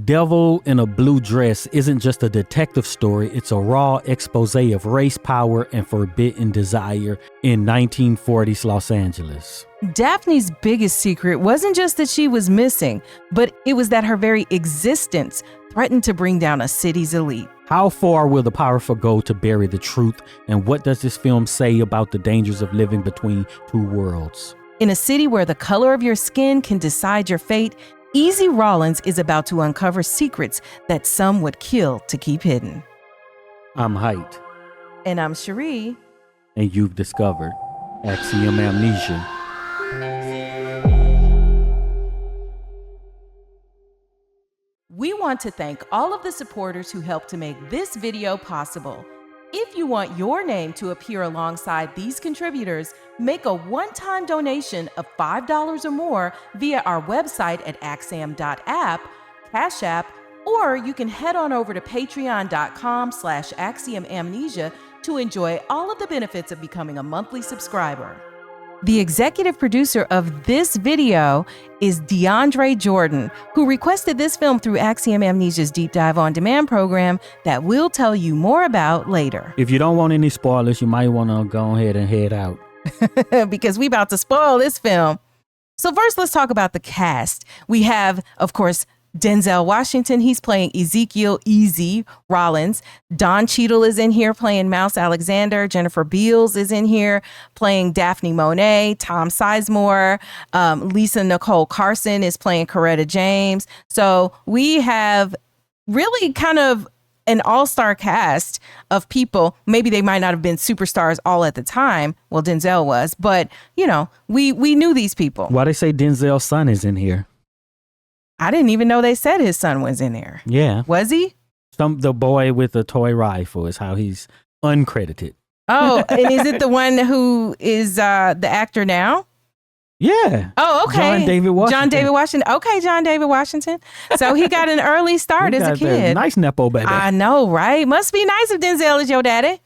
Devil in a Blue Dress isn't just a detective story, it's a raw expose of race, power, and forbidden desire in 1940s Los Angeles. Daphne's biggest secret wasn't just that she was missing, but it was that her very existence threatened to bring down a city's elite. How far will the powerful go to bury the truth, and what does this film say about the dangers of living between two worlds? In a city where the color of your skin can decide your fate, Easy Rawlins is about to uncover secrets that some would kill to keep hidden. I'm Heit. And I'm Cheri. And you've discovered Axiom Amnesia. We want to thank all of the supporters who helped to make this video possible. If you want your name to appear alongside these contributors, make a one-time donation of $5 or more via our website at axiom.app, Cash App, or you can head on over to patreon.com/axiomamnesia to enjoy all of the benefits of becoming a monthly subscriber. The executive producer of this video is DeAndre Jordan, who requested this film through Axiom Amnesia's Deep Dive On Demand program that we'll tell you more about later. If you don't want any spoilers, you might want to go ahead and head out. Because we about to spoil this film. So first, let's talk about the cast. We have, of course, Denzel Washington. He's playing Ezekiel Easy Rawlins. Don Cheadle is in here playing Mouse Alexander. Jennifer Beals is in here playing Daphne Monet. Tom Sizemore. Lisa Nicole Carson is playing Coretta James. So we have really kind of an all-star cast of people. Maybe they might not have been superstars all at the time. Well, Denzel was, but you know, we knew these people. Why they say Denzel's son is in here? I didn't even know they said his son was in there. Yeah. Was he? The boy with the toy rifle is how he's uncredited. Oh, and is it the one who is the actor now? Yeah. Oh, okay. John David Washington. John David Washington. Okay, John David Washington. So he got an early start as a kid. Nice nepo baby. I know, right? Must be nice if Denzel is your daddy.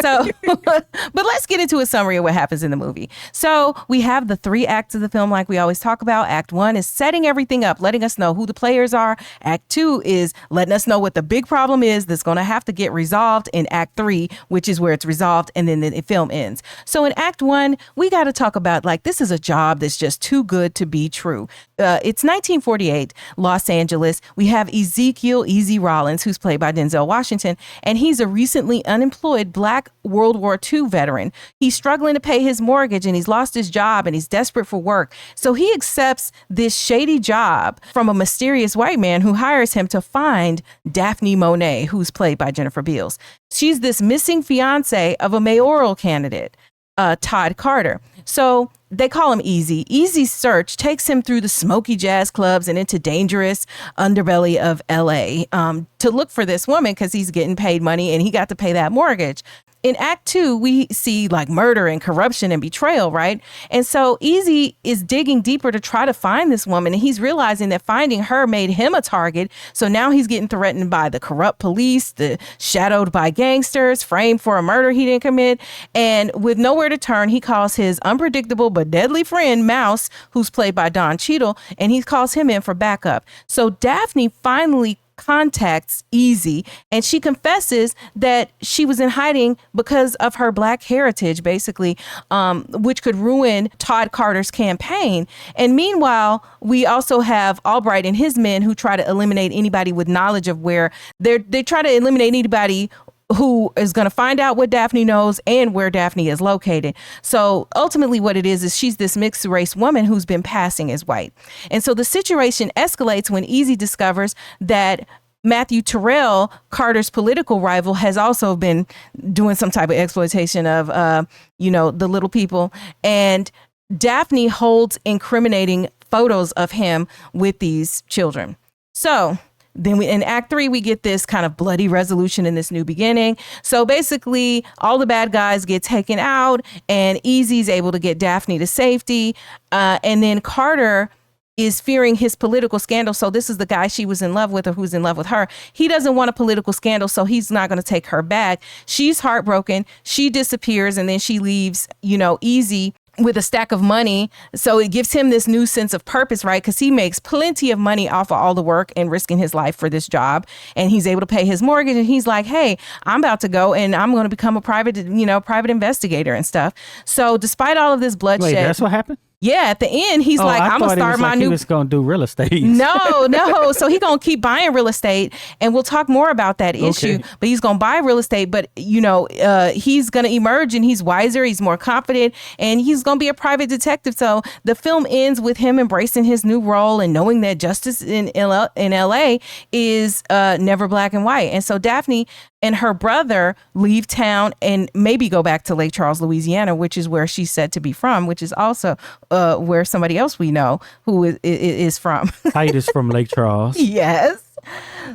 So, but let's get into a summary of what happens in the movie. So we have the 3 acts of the film like we always talk about. Act 1 is setting everything up, letting us know who the players are. Act 2 is letting us know what the big problem is that's going to have to get resolved in Act 3, which is where it's resolved and then the film ends. So in Act 1, we got to talk about like this is a job that's just too good to be true. It's 1948, Los Angeles. We have Ezekiel Easy Rawlins, who's played by Denzel Washington, and he's a recently unemployed Black World War II veteran. He's struggling to pay his mortgage and he's lost his job and he's desperate for work. So he accepts this shady job from a mysterious white man who hires him to find Daphne Monet, who's played by Jennifer Beals. She's this missing fiance of a mayoral candidate, Todd Carter. So they call him Easy. Easy's search takes him through the smoky jazz clubs and into dangerous underbelly of LA to look for this woman because he's getting paid money and he got to pay that mortgage. In Act 2, we see like murder and corruption and betrayal, right? And so Easy is digging deeper to try to find this woman, and he's realizing that finding her made him a target. So now he's getting threatened by the corrupt police, shadowed by gangsters, framed for a murder he didn't commit. And with nowhere to turn, he calls his unpredictable but deadly friend, Mouse, who's played by Don Cheadle, and he calls him in for backup. So Daphne finally contacts Easy and she confesses that she was in hiding because of her Black heritage, basically, which could ruin Todd Carter's campaign. And meanwhile, we also have Albright and his men who try to eliminate anybody with knowledge of where they try to eliminate anybody who is going to find out what Daphne knows and where Daphne is located. So ultimately what it is she's this mixed race woman who's been passing as white. And so the situation escalates when Easy discovers that Matthew Terrell, Carter's political rival, has also been doing some type of exploitation of, the little people. And Daphne holds incriminating photos of him with these children. So then in Act 3, we get this kind of bloody resolution in this new beginning. So basically, all the bad guys get taken out and Easy's able to get Daphne to safety. And then Carter is fearing his political scandal. So this is the guy she was in love with or who's in love with her. He doesn't want a political scandal, so he's not going to take her back. She's heartbroken. She disappears and then she leaves, Easy with a stack of money. So it gives him this new sense of purpose, right? Because he makes plenty of money off of all the work and risking his life for this job. And he's able to pay his mortgage. And he's like, hey, I'm about to go and I'm going to become a private investigator and stuff. So despite all of this bloodshed. Wait, that's what happened? Yeah, at the end, he's like, I'm going to start my new... He was going to do real estate. No. So he's going to keep buying real estate. And we'll talk more about that issue. But he's going to buy real estate. But, he's going to emerge and he's wiser. He's more confident. And he's going to be a private detective. So the film ends with him embracing his new role and knowing that justice in L.A. is never black and white. And so Daphne and her brother leave town and maybe go back to Lake Charles, Louisiana, which is where she's said to be from, which is also where somebody else we know who is from. Heit is from Lake Charles. Yes.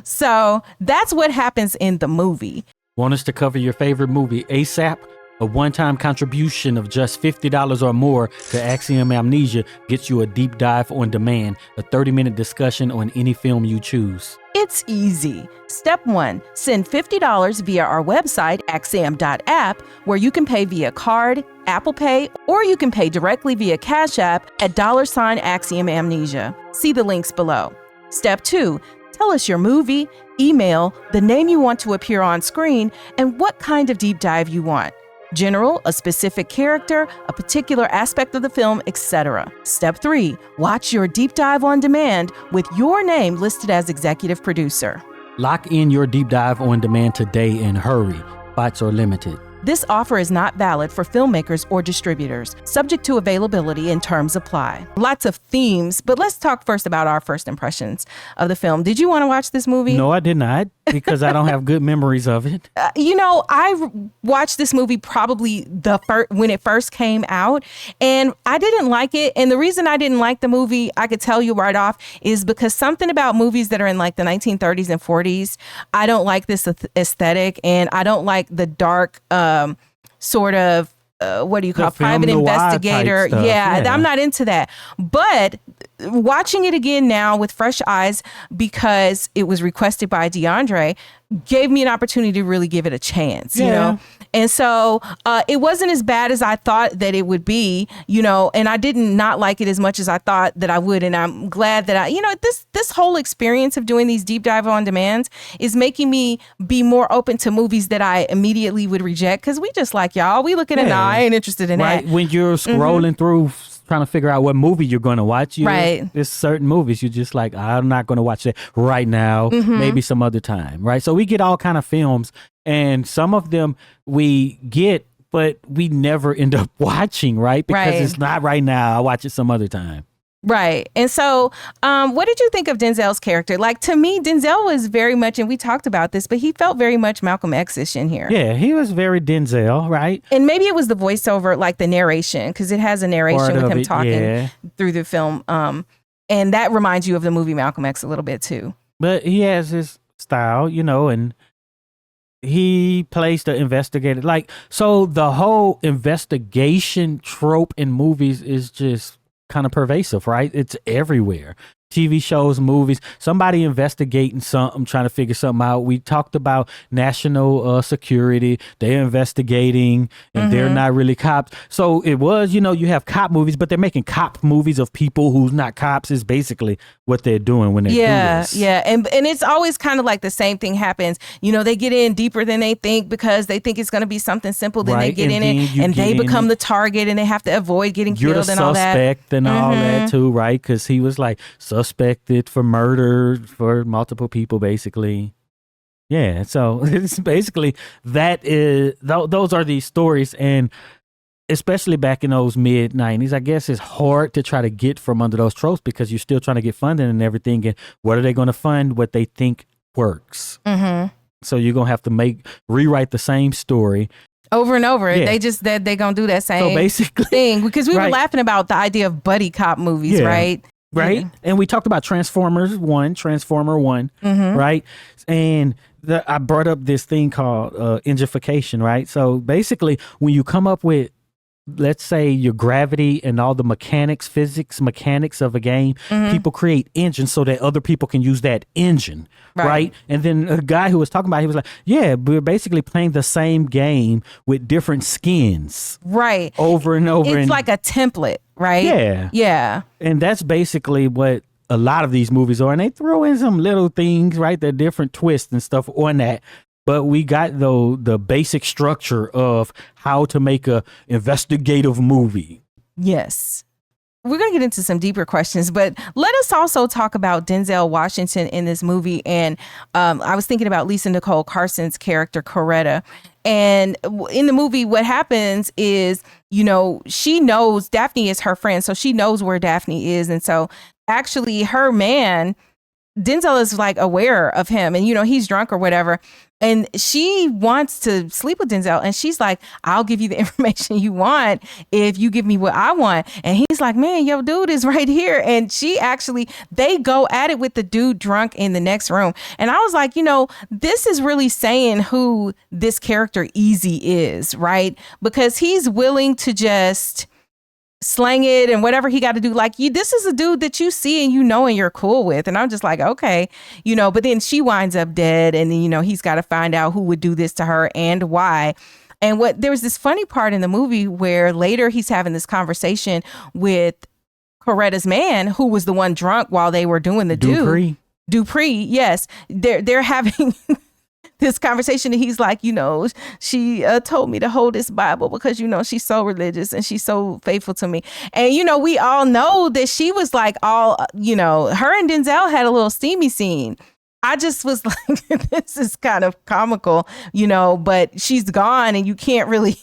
So that's what happens in the movie. Want us to cover your favorite movie ASAP? A one-time contribution of just $50 or more to Axiom Amnesia gets you a deep dive on demand, a 30-minute discussion on any film you choose. It's easy. Step 1, send $50 via our website, axiom.app, where you can pay via card, Apple Pay, or you can pay directly via Cash App at $Axiom Amnesia. See the links below. Step 2, tell us your movie, email, the name you want to appear on screen, and what kind of deep dive you want. General, a specific character, a particular aspect of the film, etc. Step 3, watch your deep dive on demand with your name listed as executive producer. Lock in your deep dive on demand today and hurry. Spots are limited. This offer is not valid for filmmakers or distributors. Subject to availability and terms apply. Lots of themes, but let's talk first about our first impressions of the film. Did you want to watch this movie? No, I did not, because I don't have good memories of it. I watched this movie probably when it first came out, and I didn't like it. And the reason I didn't like the movie, I could tell you right off, is because something about movies that are in like the 1930s and 40s, I don't like this aesthetic, and I don't like the dark sort of what do you call private investigator? Yeah, I'm not into that. But watching it again now with fresh eyes, because it was requested by DeAndre, gave me an opportunity to really give it a chance, you know? And so it wasn't as bad as I thought that it would be, and I didn't not like it as much as I thought that I would. And I'm glad that this whole experience of doing these deep dive on demands is making me be more open to movies that I immediately would reject. Cause we just like y'all, we looking at it, I ain't interested in that. When you're scrolling through trying to figure out what movie you're going to watch, there's certain movies you're just like, I'm not going to watch that right now, maybe some other time, right? So we get all kind of films, and some of them we get, but we never end up watching, right? Because it's not right now. I'll watch it some other time. Right. And so what did you think of Denzel's character? Like, to me, Denzel was very much, and we talked about this, but he felt very much Malcolm X-ish in here. Yeah, he was very Denzel, right? And maybe it was the voiceover, like the narration, because it has a narration with him talking through the film. And that reminds you of the movie Malcolm X a little bit, too. But he has his style, and he plays the investigator. Like, so the whole investigation trope in movies is just kind of pervasive, right? It's everywhere. TV shows, movies, somebody investigating something, trying to figure something out. We talked about national security. They're investigating and they're not really cops. So it was, you have cop movies, but they're making cop movies of people who's not cops is basically what they're doing when they do this. Yeah. And it's always kind of like the same thing happens. They get in deeper than they think because they think it's going to be something simple. Then they get in it and they become the target and they have to avoid getting killed and all that. You're the suspect and all that too, right? Because he was like suspected for murder for multiple people, basically. Yeah, so it's basically those are these stories, and especially back in those mid 90s, I guess it's hard to try to get from under those tropes because you're still trying to get funding and everything. And what are they going to fund? What they think works. So you're going to have to rewrite the same story over and over. They just they're going to do that same thing because we were laughing about the idea of buddy cop movies, right? Right. And we talked about Transformer 1, right? And I brought up this thing called enginification, right? So basically, when you come up with let's say your gravity and all the physics mechanics of a game, people create engines so that other people can use that engine, right? And then a guy who was talking about it, he was like, yeah, we're basically playing the same game with different skins. Right. Over and over. It's like a template, right? Yeah. Yeah. And that's basically what a lot of these movies are. And they throw in some little things, right? The different twists and stuff on that. But we got the basic structure of how to make a investigative movie. Yes. We're going to get into some deeper questions, but let us also talk about Denzel Washington in this movie. And I was thinking about Lisa Nicole Carson's character, Coretta. And in the movie, what happens is, you know, she knows Daphne is her friend, so she knows where Daphne is. And so actually her man, Denzel, is like aware of him, and, you know, he's drunk or whatever. And she wants to sleep with Denzel. And she's like, I'll give you the information you want if you give me what I want. And he's like, man, yo, dude is right here. And they go at it with the dude drunk in the next room. And I was like, you know, this is really saying who this character Easy is, right? Because he's willing to just slang it and whatever he got to do. Like, this is a dude that you see and you know and you're cool with. And I'm just like, okay, you know, but then she winds up dead, and then, you know, he's got to find out who would do this to her and why. And there was this funny part in the movie where later he's having this conversation with Coretta's man, who was the one drunk while they were doing the Dupree, yes. They're having this conversation, and he's like, you know, she told me to hold this Bible because, you know, she's so religious and she's so faithful to me. And, you know, we all know that she was like all, you know, her and Denzel had a little steamy scene. I just was like, this is kind of comical, you know, but she's gone and you can't really,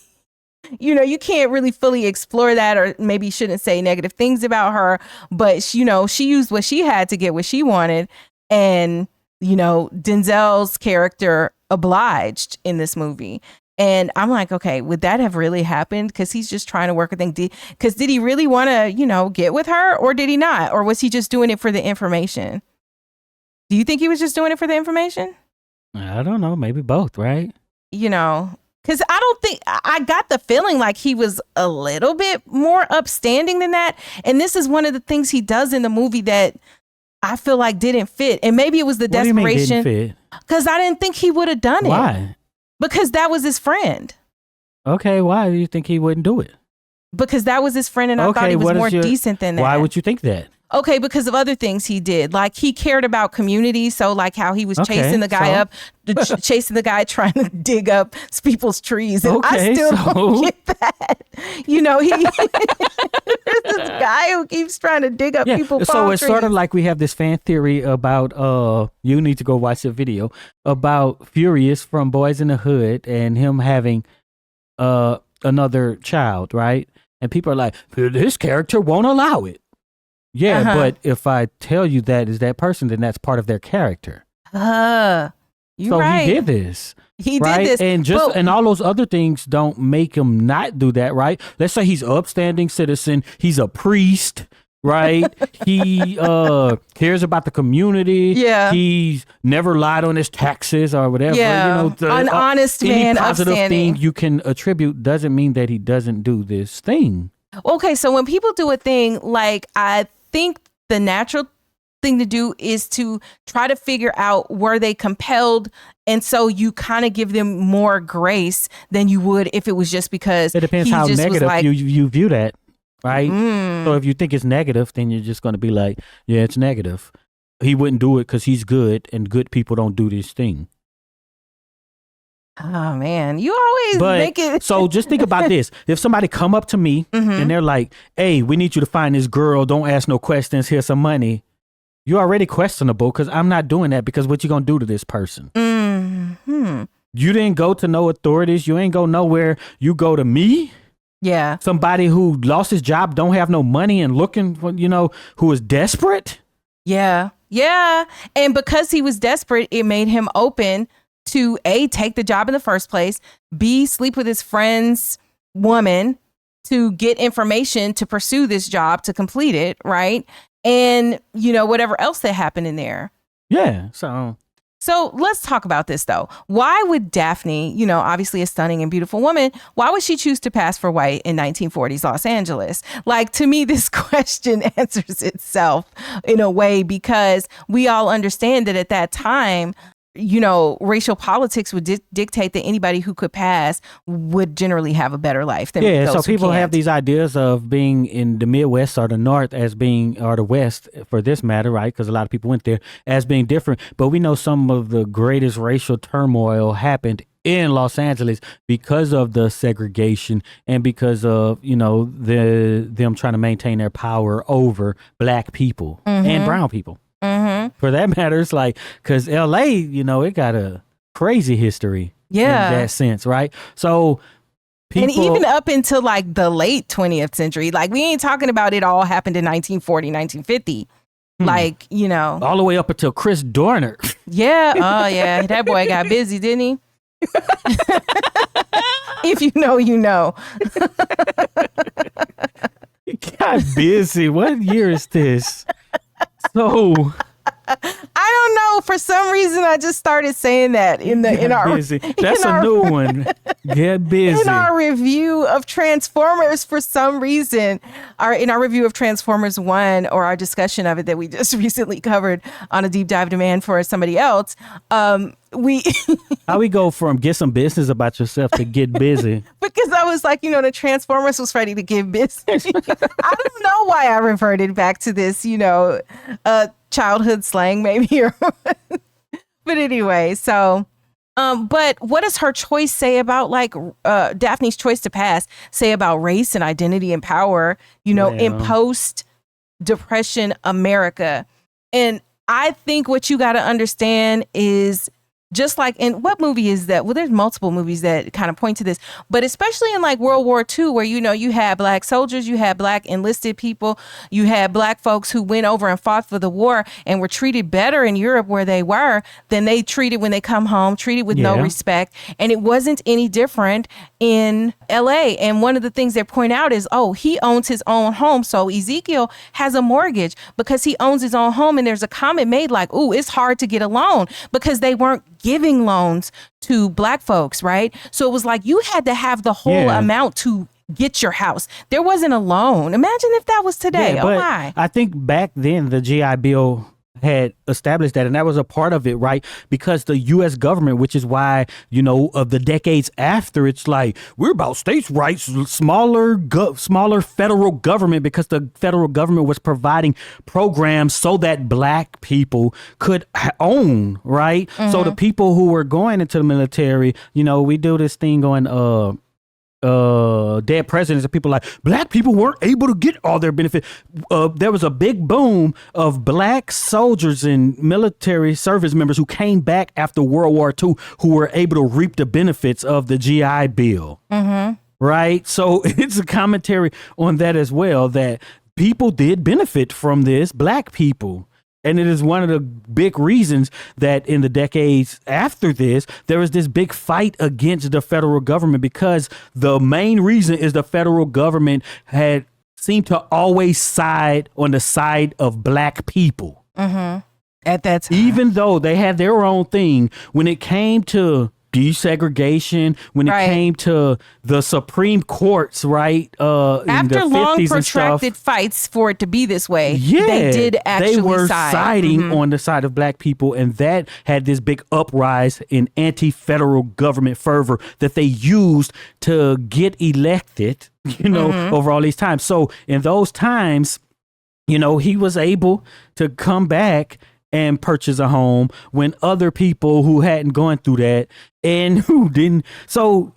you know, you can't really fully explore that, or maybe shouldn't say negative things about her. But, you know, she used what she had to get what she wanted. And, you know, Denzel's character obliged in this movie. And I'm like, okay, would that have really happened? Because he's just trying to work a thing. Because did he really want to, you know, get with her, or did he not? Or was he just doing it for the information? Do you think he was just doing it for the information? I don't know. Maybe both, right? You know, because I got the feeling like he was a little bit more upstanding than that. And this is one of the things he does in the movie that I feel like didn't fit. And maybe it was the desperation. Because I didn't think he would have done it. Why? Because that was his friend. Okay, why do you think he wouldn't do it? Because that was his friend, and I thought he was more decent than that. Why would you think that? Okay, because of other things he did. Like, he cared about community. So like how he was chasing the guy chasing the guy trying to dig up people's trees. And I still don't get that. You know, there's this guy who keeps trying to dig up people's trees. So it's sort of like we have this fan theory about, you need to go watch the video, about Furious from Boys in the Hood and him having another child, right? And people are like, this character won't allow it. Yeah, but if I tell you that is that person, then that's part of their character. You're right. He did this. He did this. And all those other things don't make him not do that, right? Let's say he's an upstanding citizen. He's a priest, right? He cares about the community. Yeah. He's never lied on his taxes or whatever. Yeah. You know, an honest man, any positive upstanding thing you can attribute doesn't mean that he doesn't do this thing. Okay, so when people do a thing, like, I think the natural thing to do is to try to figure out, were they compelled? And so you kind of give them more grace than you would if it was just because it depends how negative you view that, right? So if you think it's negative, then you're just going to be like, yeah, it's negative. He wouldn't do it because he's good, and good people don't do this thing. Oh man, you always make it. So just think about this. If somebody come up to me and they're like, hey, we need you to find this girl. Don't ask no questions. Here's some money. You're already questionable, because I'm not doing that, because what you going to do to this person? You didn't go to no authorities. You ain't go nowhere. You go to me. Yeah. Somebody who lost his job, don't have no money, and looking for, you know, who is desperate. Yeah. Yeah. And because he was desperate, it made him open to A, take the job in the first place, B, sleep with his friend's woman to get information to pursue this job, to complete it, right? And, you know, whatever else that happened in there. Yeah. So So let's talk about this, though. Why would Daphne, obviously a stunning and beautiful woman, why would she choose to pass for white in 1940s Los Angeles? Like, to me, this question answers itself in a way, because we all understand that at that time, racial politics would dictate that anybody who could pass would generally have a better life than those so people who can't. have these ideas of being in the Midwest or the North as being, or the West for this matter, right? Because a lot of people went there, as being different. But we know some of the greatest racial turmoil happened in Los Angeles because of the segregation and because of, them trying to maintain their power over black people and brown people. For that matter, it's like, because LA, it got a crazy history in that sense, right? So people, and even up until like the late 20th century, like we ain't talking about it all happened in 1940, 1950. Like, all the way up until Chris Dorner. Yeah. Oh, yeah. That boy got busy, didn't he? If you know, you know. He got busy. What year is this? So I don't know. For some reason, I just started saying that in our busy. That's a new one. Get busy. In our review of Transformers, for some reason, in our review of Transformers 1, or our discussion of it that we just recently covered on a deep dive demand for somebody else, we how we go from get some business about yourself to get busy. Because I was like, the Transformers was ready to give business. I don't know why I reverted back to this, childhood slang maybe. But anyway, so, but what does her choice say about Daphne's choice to pass say about race and identity and power, in post-Depression America? And I think what you got to understand is, just like in what movie is that? Well, there's multiple movies that kind of point to this, but especially in like World War II, where, you had black soldiers, you had black enlisted people, you had black folks who went over and fought for the war and were treated better in Europe where they were than they treated when they come home, treated with no respect. And it wasn't any different in LA. And one of the things they point out is, he owns his own home. So Ezekiel has a mortgage because he owns his own home. And there's a comment made like, it's hard to get a loan because they weren't giving loans to black folks, right? So it was like you had to have the whole amount to get your house. There wasn't a loan. Imagine if that was today. Yeah, but I think back then the GI Bill had established that, and that was a part of it, right? Because the U.S. government, which is why, of the decades after, it's like, we're about states' rights, smaller federal government, because the federal government was providing programs so that black people could own, right? So the people who were going into the military, we do this thing on dead presidents, and people like black people weren't able to get all their benefits. There was a big boom of black soldiers and military service members who came back after World War II who were able to reap the benefits of the GI Bill. Right? So it's a commentary on that as well, that people did benefit from this, black people. And it is one of the big reasons that in the decades after this, there was this big fight against the federal government, because the main reason is the federal government had seemed to always side on the side of black people. At that time. Even though they had their own thing, when it came to desegregation, when it came to the Supreme Courts, right? After long protracted fights for it to be this way, they did actually they were siding on the side of black people, and that had this big uprise in anti-federal government fervor that they used to get elected, over all these times. So in those times, he was able to come back and purchase a home when other people who hadn't gone through that and who didn't. So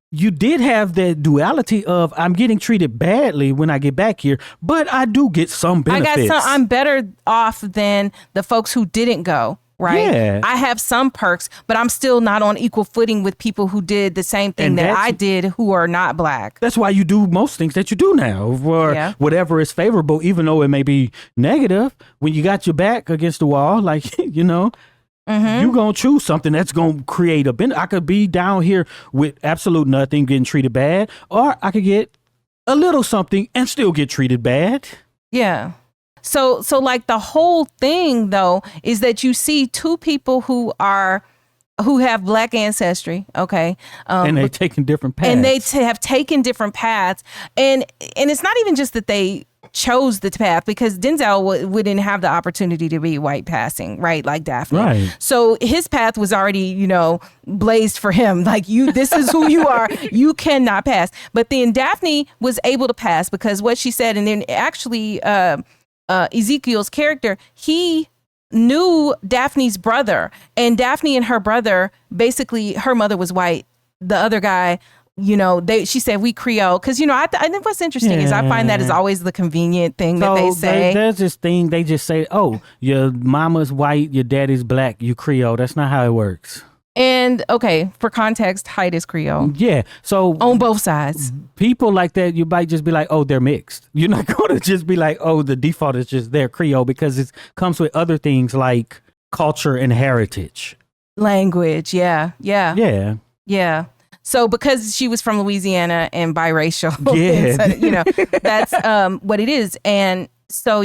you did have that duality of, I'm getting treated badly when I get back here, but I do get some benefits. I'm better off than the folks who didn't go. Right. Yeah. I have some perks, but I'm still not on equal footing with people who did the same thing that I did who are not black. That's why you do most things that you do now, for whatever is favorable, even though it may be negative. When you got your back against the wall, like, you're going to choose something that's going to create a benefit. I could be down here with absolute nothing, getting treated bad, or I could get a little something and still get treated bad. Yeah. So like the whole thing though is that you see two people who have black ancestry, okay, and they're taking different paths, and they have taken different paths, and it's not even just that they chose the path, because Denzel wouldn't have the opportunity to be white passing, right, like Daphne. Right. So his path was already, blazed for him. Like, this is who you are. You cannot pass. But then Daphne was able to pass because what she said, and then actually Ezekiel's character, he knew Daphne's brother, and Daphne and her brother, basically her mother was white. The other guy, she said we Creole, because I think what's interesting is I find that is always the convenient thing that they say. There's this thing they just say, oh, your mama's white, your daddy's black, you Creole. That's not how it works. And okay, for context, Heit is Creole. Yeah, so on both sides, people like that, you might just be like, oh, they're mixed. You're not going to just be like, oh, the default is just they're Creole, because it comes with other things like culture and heritage, language. Yeah. So because she was from Louisiana and biracial, that's what it is. And so,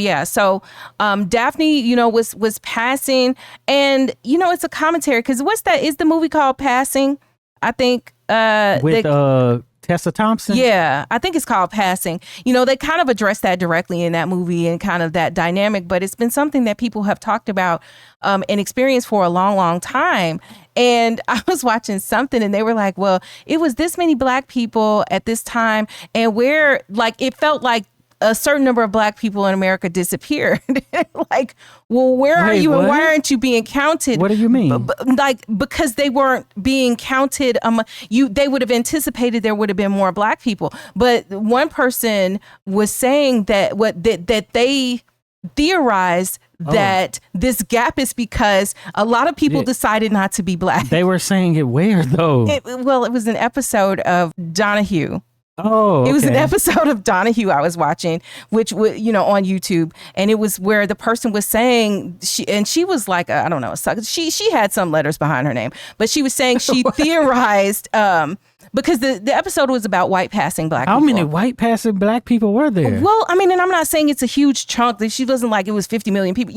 Daphne, was passing, and, it's a commentary, because is the movie called Passing? I think. With Tessa Thompson? Yeah, I think it's called Passing. They kind of address that directly in that movie and kind of that dynamic, but it's been something that people have talked about and experienced for a long, long time. And I was watching something and they were like, well, it was this many black people at this time, and where, like, it felt like a certain number of black people in America disappeared. Like, well, where are you, and why aren't you being counted? What do you mean? Because they weren't being counted. They would have anticipated there would have been more black people. But one person was saying that that they theorized that this gap is because a lot of people decided not to be black. They were saying it where though? It was an episode of Donahue. Oh, okay. It was an episode of Donahue I was watching, which on YouTube, and it was where the person was saying she was like, I don't know, she had some letters behind her name, but she was saying she theorized because the episode was about white passing black people. How many white passing black people were there? Well, I mean, and I'm not saying it's a huge chunk, that she wasn't like it was 50 million people,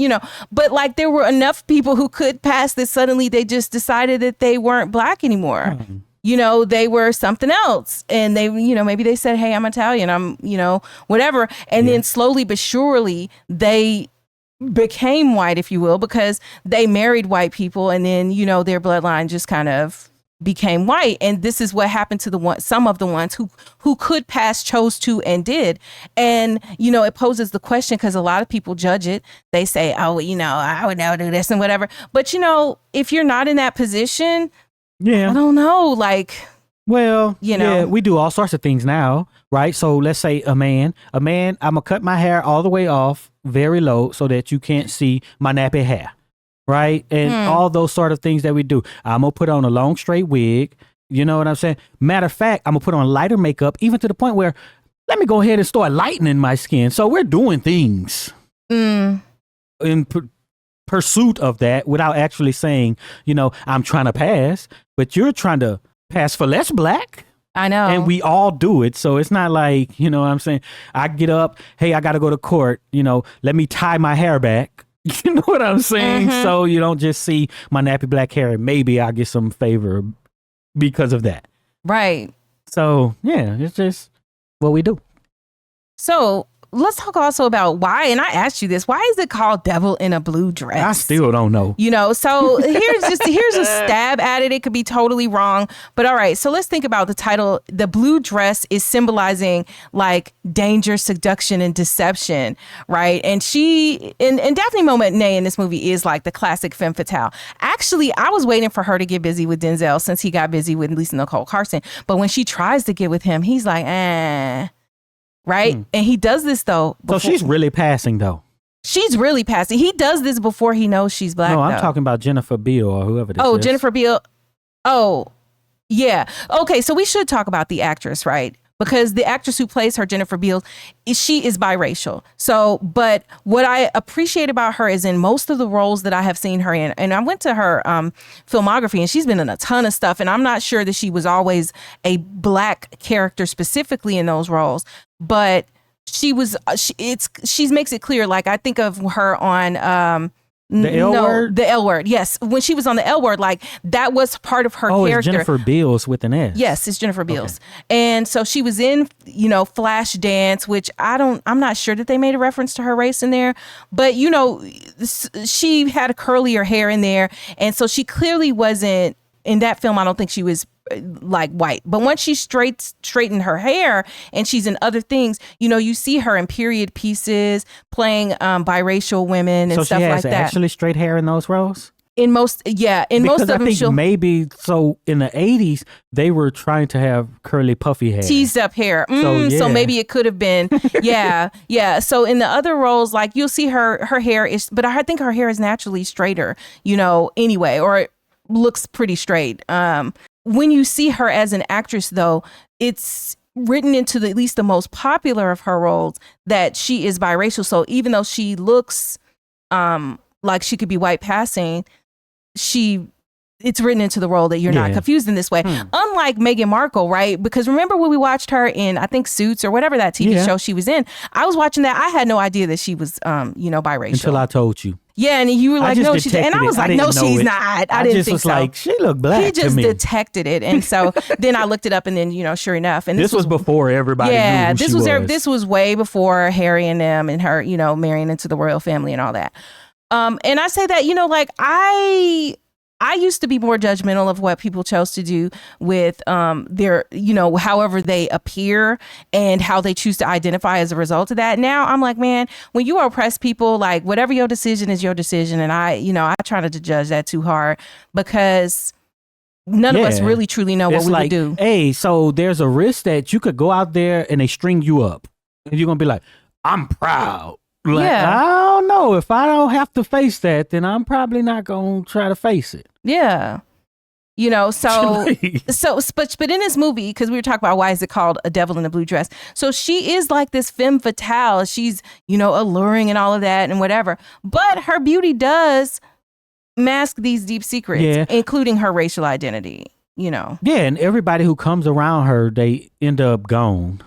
but like there were enough people who could pass that suddenly they just decided that they weren't black anymore. They were something else, and they, maybe they said, hey, I'm Italian, I'm, whatever. And then slowly but surely they became white, if you will, because they married white people, and then, their bloodline just kind of became white. And this is what happened to some of the ones who could pass, chose to, and did. And, it poses the question, because a lot of people judge it. They say, oh, I would never do this and whatever. But, if you're not in that position, I don't know, well, we do all sorts of things now, right? So let's say a man, I'm gonna cut my hair all the way off very low so that you can't see my nappy hair, right? And all those sort of things that we do. I'm gonna put on a long straight wig, you know what I'm saying? Matter of fact, I'm gonna put on lighter makeup, even to the point where let me go ahead and start lightening my skin. So we're doing things in pursuit of that without actually saying, I'm trying to pass, but you're trying to pass for less black. I know. And we all do it. So it's not like, what I'm saying? I get up, hey, I got to go to court, let me tie my hair back. You know what I'm saying? Mm-hmm. So you don't just see my nappy black hair and maybe I'll get some favor because of that. Right. So, it's just what we do. So let's talk also about why, and I asked you this, why is it called Devil in a Blue Dress? I still don't know. So here's a stab at it. It could be totally wrong, but all right. So let's think about the title. The blue dress is symbolizing like danger, seduction, and deception, right? And and Daphne Monet in this movie is like the classic femme fatale. Actually, I was waiting for her to get busy with Denzel since he got busy with Lisa Nicole Carson. But when she tries to get with him, he's like, right? And he does this though. So she's really passing though. She's really passing. He does this before he knows she's black. No, I'm talking about Jennifer Beals or whoever this is. Oh, Jennifer Beals. Oh, yeah. Okay, so we should talk about the actress, right? Because the actress who plays her, Jennifer Beals, she is biracial. So, but what I appreciate about her is in most of the roles that I have seen her in, and I went to her filmography, and she's been in a ton of stuff, and I'm not sure that she was always a black character specifically in those roles, but she was she makes it clear, like I think of her on The L Word? the L Word. Yes, when she was on the L Word, like that was part of her character. It's Jennifer Beals with an S. Yes, it's Jennifer Beals. Okay. And so she was in, you know, Flash Dance, which I'm not sure that they made a reference to her race in there, but you know, she had a curlier hair in there, and so she clearly wasn't in that film. I don't think she was like white, but once she straightened her hair and she's in other things, you know, you see her in period pieces playing biracial women and stuff like that. So she has actually straight hair in those roles? In most, yeah, in because most of them, I think maybe so. In the 80s, they were trying to have curly, puffy hair, teased up hair. So maybe it could have been, yeah. So in the other roles, like you'll see her hair is, but I think her hair is naturally straighter, you know, anyway, or it looks pretty straight. When you see her as an actress, though, it's written into at least the most popular of her roles that she is biracial. So even though she looks like she could be white passing, it's written into the role that you're not confused in this way. Unlike Meghan Markle, right? Because remember when we watched her in, I think, Suits or whatever that TV show she was in, I was watching that. I had no idea that she was, you know, biracial. Until I told you. Yeah, and you were like, no, she's, and I was like, no, she's not. I didn't just think was so. Like, she looked black. He just to me. detected it, and so then I looked it up, and then you know, sure enough, and this was before everybody. Yeah, knew who she was. This was way before Harry and them and her, you know, marrying into the royal family and all that. And I say that, you know, like I used to be more judgmental of what people chose to do with their, you know, however they appear and how they choose to identify as a result of that. Now I'm like, man, when you oppress people, like whatever your decision is your decision. And I try not to judge that too hard because none of us really truly know what we would do. Hey, so there's a risk that you could go out there and they string you up and you're going to be like, I'm proud. Like, I don't know. If I don't have to face that, then I'm probably not going to try to face it. Yeah. You know, but in this movie, because we were talking about why is it called A Devil in a Blue Dress? So she is like this femme fatale. She's, you know, alluring and all of that and whatever. But her beauty does mask these deep secrets, including her racial identity, you know. Yeah, and everybody who comes around her, they end up gone.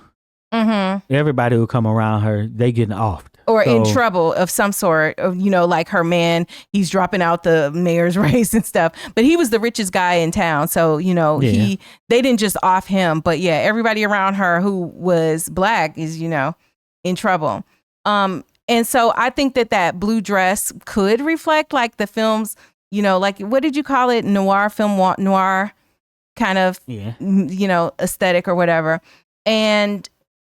Mm-hmm. Everybody who come around her, they getting offed. Or in trouble of some sort, of, you know, like her man, he's dropping out the mayor's race and stuff. But he was the richest guy in town. So, you know, they didn't just off him. But yeah, everybody around her who was black is, you know, in trouble. And so I think that blue dress could reflect like the film's, you know, like, what did you call it? Film noir kind of, you know, aesthetic or whatever. And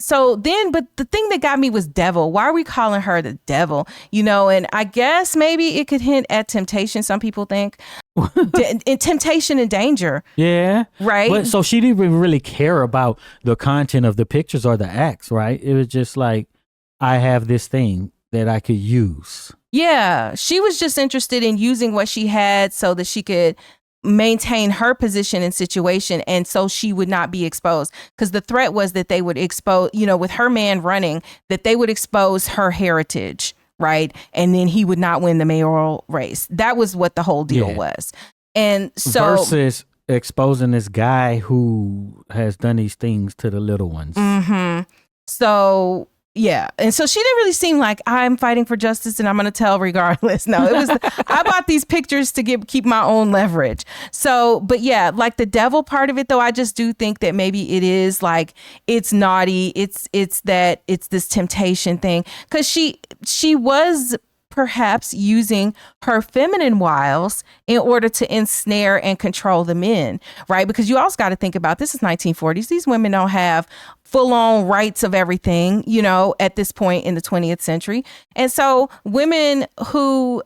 so then, but the thing that got me was devil. Why are we calling her the devil? You know, and I guess maybe it could hint at temptation. Some people think in temptation and danger. Yeah. Right. But so she didn't even really care about the content of the pictures or the acts, right? It was just like, I have this thing that I could use. Yeah. She was just interested in using what she had so that she could maintain her position and situation, and so she would not be exposed, because the threat was that they would expose, you know, with her man running, that they would expose her heritage, right? And then he would not win the mayoral race. That was what the whole deal was. And so versus exposing this guy who has done these things to the little ones. So yeah. And so she didn't really seem like, I'm fighting for justice and I'm going to tell regardless. No, it was, I bought these pictures to keep my own leverage. So, but yeah, like the devil part of it though, I just do think that maybe it is like, it's naughty. It's this temptation thing. Cause she was perhaps using her feminine wiles in order to ensnare and control the men, right? Because you also got to think about, this is 1940s. These women don't have full-on rights of everything, you know, at this point in the 20th century. And so women who,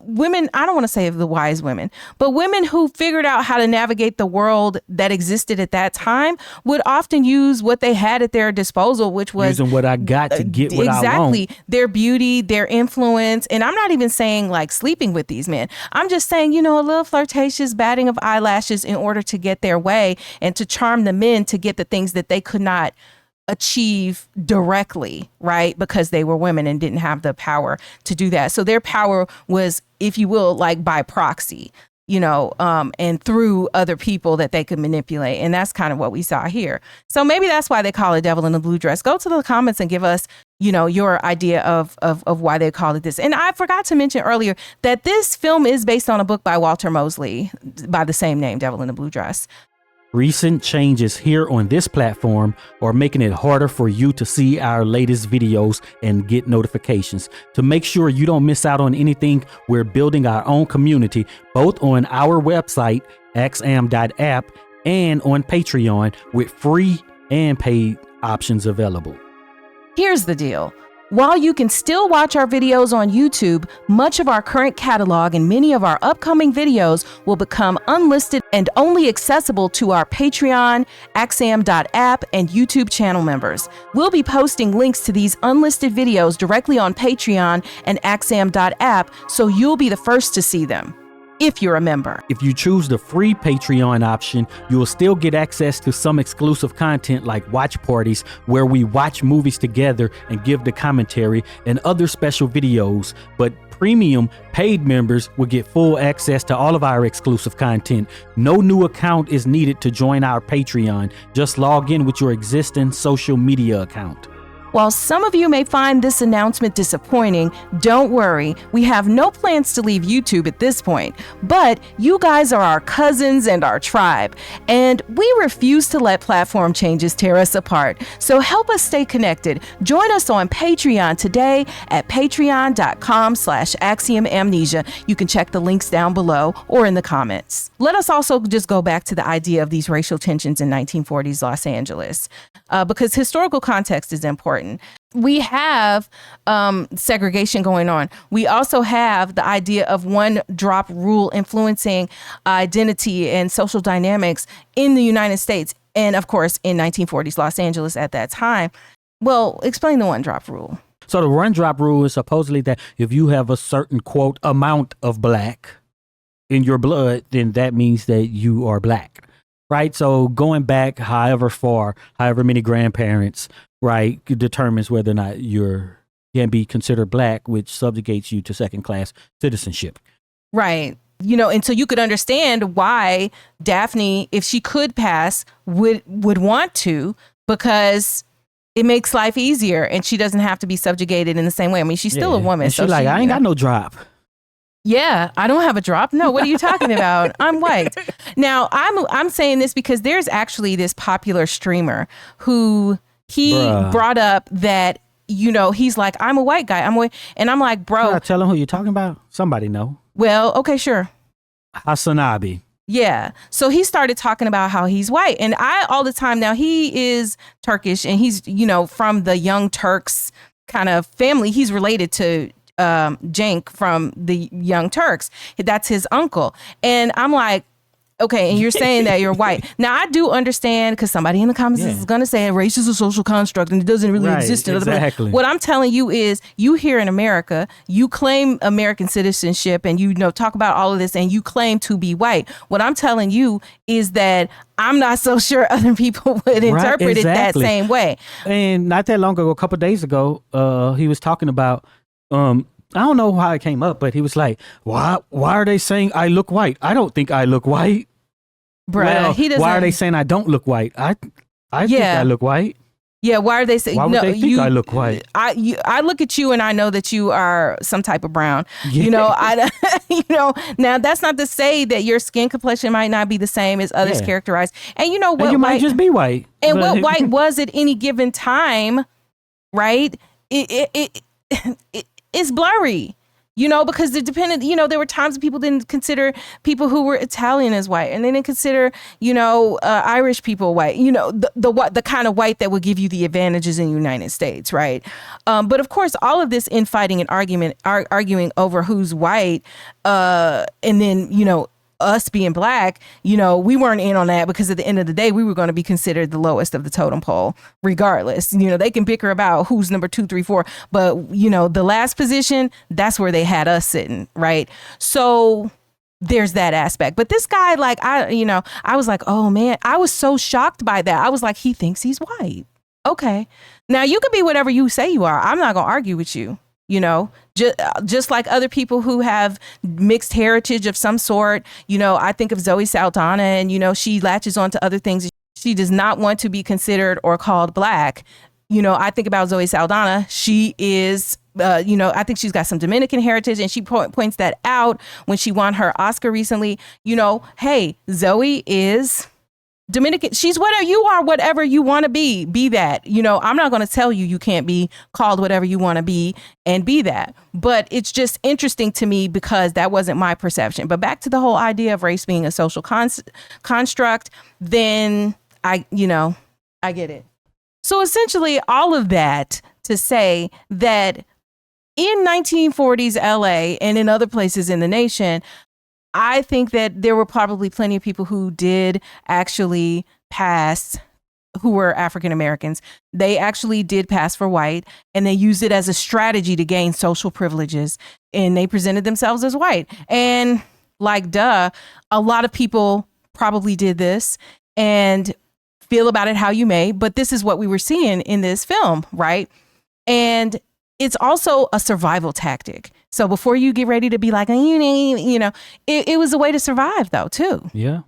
women, I don't want to say the wise women, but women who figured out how to navigate the world that existed at that time would often use what they had at their disposal, which was using what I got to get what I want. Their beauty, their influence. And I'm not even saying like sleeping with these men. I'm just saying, you know, a little flirtatious batting of eyelashes in order to get their way and to charm the men to get the things that they could not achieve directly, right? Because they were women and didn't have the power to do that. So their power was, if you will, like by proxy, and through other people that they could manipulate. And that's kind of what we saw here. So maybe that's why they call it Devil in a Blue Dress. Go to the comments and give us, your idea of why they called it this. And I forgot to mention earlier that this film is based on a book by Walter Mosley by the same name, Devil in a Blue Dress. Recent changes here on this platform are making it harder for you to see our latest videos and get notifications. To make sure you don't miss out on anything, we're building our own community, both on our website, axiom.app, and on Patreon with free and paid options available. Here's the deal. While you can still watch our videos on YouTube, much of our current catalog and many of our upcoming videos will become unlisted and only accessible to our Patreon, axiom.app, and YouTube channel members. We'll be posting links to these unlisted videos directly on Patreon and axiom.app, so you'll be the first to see them, if you're a member. If you choose the free Patreon option, you will still get access to some exclusive content like watch parties where we watch movies together and give the commentary, and other special videos. But premium paid members will get full access to all of our exclusive content. No new account is needed to join our Patreon. Just log in with your existing social media account. While some of you may find this announcement disappointing, don't worry. We have no plans to leave YouTube at this point, but you guys are our cousins and our tribe, and we refuse to let platform changes tear us apart. So help us stay connected. Join us on Patreon today at patreon.com/axiomamnesia. You can check the links down below or in the comments. Let us also just go back to the idea of these racial tensions in 1940s Los Angeles, because historical context is important. We have segregation going on. We also have the idea of one drop rule influencing identity and social dynamics in the United States. And of course, in 1940s Los Angeles at that time. Well, explain the one drop rule. So the one drop rule is supposedly that if you have a certain, quote, amount of black in your blood, then that means that you are black. Right. So going back however far, however many grandparents, right, determines whether or not you can be considered black, which subjugates you to second class citizenship. Right. And so you could understand why Daphne, if she could pass, would want to, because it makes life easier and she doesn't have to be subjugated in the same way. I mean, she's still a woman. And she's like, I ain't got no drop. Yeah, I don't have a drop. No, what are you talking about? I'm white. Now, I'm saying this because there's actually this popular streamer who brought up that, he's like, I'm a white guy. And I'm like, bro. Can I tell him who you're talking about? Somebody know. Well, okay, sure. Hasanabi. Yeah. So he started talking about how he's white. And all the time now, he is Turkish and he's, from the Young Turks kind of family. He's related to Cenk from the Young Turks. That's his uncle. And I'm like, okay, and you're saying that you're white. Now, I do understand, because somebody in the comments is going to say race is a social construct and it doesn't really exist. Exactly. What I'm telling you is, you here in America, you claim American citizenship and talk about all of this and you claim to be white. What I'm telling you is that I'm not so sure other people would interpret it that same way. And not that long ago, a couple of days ago, he was talking about I don't know how it came up, but he was like, why are they saying I look white? I don't think I look white. Bruh, well, he doesn't. Why are they saying I don't look white? I think I look white. Yeah, why are they saying? Why would they think I look white? I look at you and I know that you are some type of brown. Yeah. Now that's not to say that your skin complexion might not be the same as others characterized. And what? And you might just be white. And what white was at any given time, right? It's blurry. Because it depended, there were times people didn't consider people who were Italian as white, and they didn't consider, Irish people white, the kind of white that would give you the advantages in the United States, right? But of course, all of this infighting and arguing over who's white, and then, us being black, we weren't in on that, because at the end of the day, we were going to be considered the lowest of the totem pole regardless. They can bicker about who's number 2, 3, 4, but the last position, that's where they had us sitting, right? So there's that aspect. But this guy, I was like, oh man, I was so shocked by that. I was like, he thinks he's white. Okay. Now you could be whatever you say you are. I'm not going to argue with you. You know, just like other people who have mixed heritage of some sort. You know, I think of Zoe Saldana, and, you know, she latches on to other things. She does not want to be considered or called Black. You know, I think about Zoe Saldana. She is, you know, I think she's got some Dominican heritage, and she points that out when she won her Oscar recently. You know, hey, Zoe is Dominican. She's whatever you are, whatever you want to be that. You know, I'm not going to tell you you can't be called whatever you want to be and be that. But it's just interesting to me because that wasn't my perception. But back to the whole idea of race being a social construct, then I get it. So essentially all of that to say that in 1940s LA and in other places in the nation, I think that there were probably plenty of people who did actually pass, who were African Americans. They actually did pass for white, and they used it as a strategy to gain social privileges, and they presented themselves as white. And like, duh, a lot of people probably did this, and feel about it how you may, but this is what we were seeing in this film, right? And it's also a survival tactic. So before you get ready to be like, you know, it was a way to survive though, too. Yeah.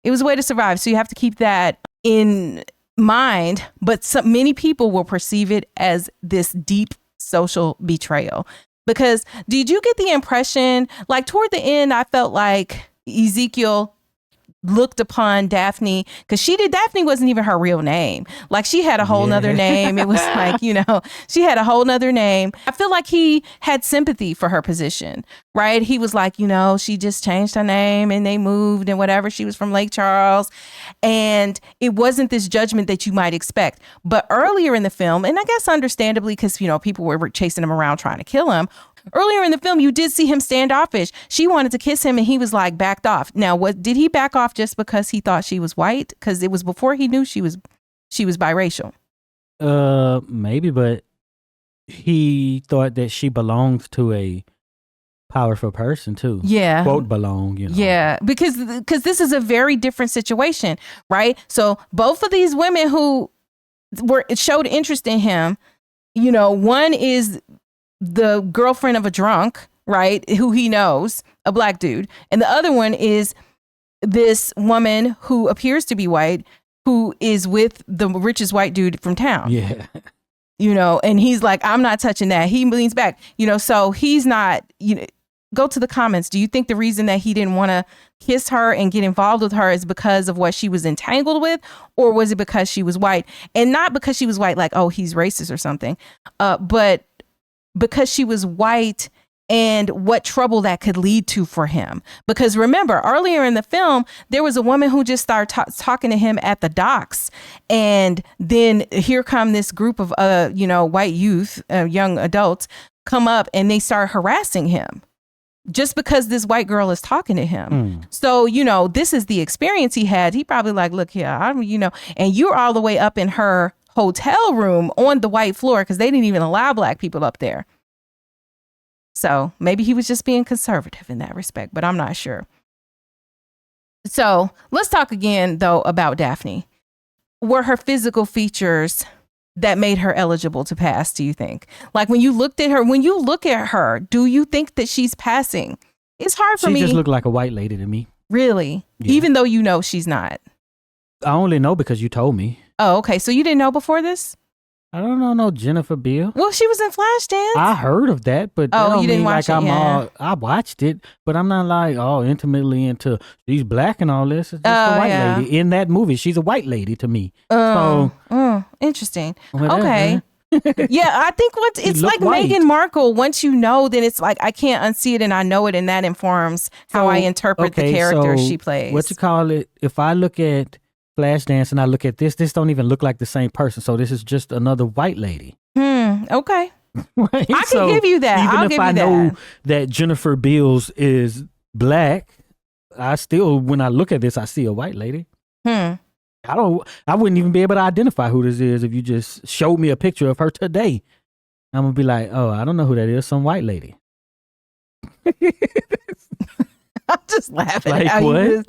It was a way to survive. So you have to keep that in mind. But many people will perceive it as this deep social betrayal. Because did you get the impression, like toward the end, I felt like Ezekiel looked upon Daphne, because Daphne wasn't even her real name. Like, she had a whole nother name. It was like, you know, she had a whole nother name. I feel like he had sympathy for her position, right? He was like, you know, she just changed her name and they moved and whatever. She was from Lake Charles. And it wasn't this judgment that you might expect. But earlier in the film, and I guess understandably, because, you know, people were chasing him around trying to kill him. Earlier in the film, you did see him standoffish. She wanted to kiss him and he was like backed off. Now, did he back off just because he thought she was white? Because it was before he knew she was biracial. Maybe, but he thought that she belonged to a powerful person too. Yeah. Quote belong, you know. Yeah, because this is a very different situation, right? So both of these women who showed interest in him, you know, one is the girlfriend of a drunk, right, who he knows, a Black dude. And the other one is this woman who appears to be white, who is with the richest white dude from town. Yeah. You know, and he's like, I'm not touching that. He leans back, you know, so he's not, you know, go to the comments. Do you think the reason that he didn't want to kiss her and get involved with her is because of what she was entangled with? Or was it because she was white? And not because she was white, like, oh, he's racist or something, but because she was white and what trouble that could lead to for him. Because remember, earlier in the film, there was a woman who just started talking to him at the docks. And then here come this group of, you know, white youth, young adults come up and they start harassing him just because this white girl is talking to him. So, you know, this is the experience he had. He probably like, look here, you know, and you're all the way up in her hotel room on the white floor because they didn't even allow Black people up there. So maybe he was just being conservative in that respect, but I'm not sure. So let's talk again, though, about Daphne. Were her physical features that made her eligible to pass, do you think? Like when you look at her, do you think that she's passing? It's hard for me. She just looked like a white lady to me. Really? Yeah. Even though you know she's not? I only know because you told me. Oh, okay. So you didn't know before this? I don't know no Jennifer Beals. Well, she was in Flashdance. I heard of that, but that don't you didn't mean watch like it, yeah. I watched it, but I'm not like intimately into she's Black and all this. It's just a white lady in that movie. She's a white lady to me. Interesting. Whatever. Okay. Yeah, I think it's like white. Meghan Markle. Once you know, then it's like I can't unsee it, and I know it, and that informs how I interpret the character she plays. What you call it? If I look at Flashdance and I look at this don't even look like the same person. So this is just another white lady. Okay. Right? I can give you that. Even if I know that Jennifer Beals is Black, I still, when I look at this, I see a white lady. I wouldn't even be able to identify who this is if you just showed me a picture of her today. I'm gonna be like, oh, I don't know who that is. Some white lady. I'm just laughing. Like what?